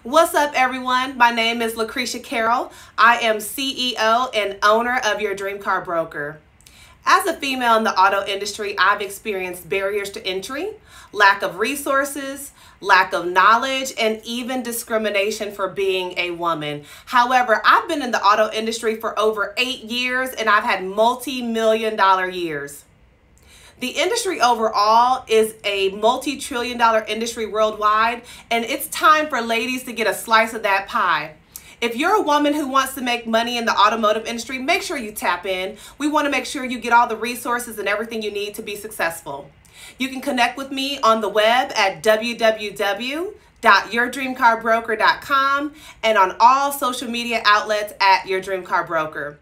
What's up, everyone? My name is Lucretia Carroll. I am CEO and owner of Your Dream Car Broker. As a female in the auto industry, I've experienced barriers to entry, lack of resources, lack of knowledge, and even discrimination for being a woman. However, I've been in the auto industry for over 8 years and I've had multi-million-dollar years. The industry overall is a multi-trillion-dollar industry worldwide, and it's time for ladies to get a slice of that pie. If you're a woman who wants to make money in the automotive industry, make sure you tap in. We want to make sure you get all the resources and everything you need to be successful. You can connect with me on the web at www.yourdreamcarbroker.com and on all social media outlets at Your Dream Car Broker.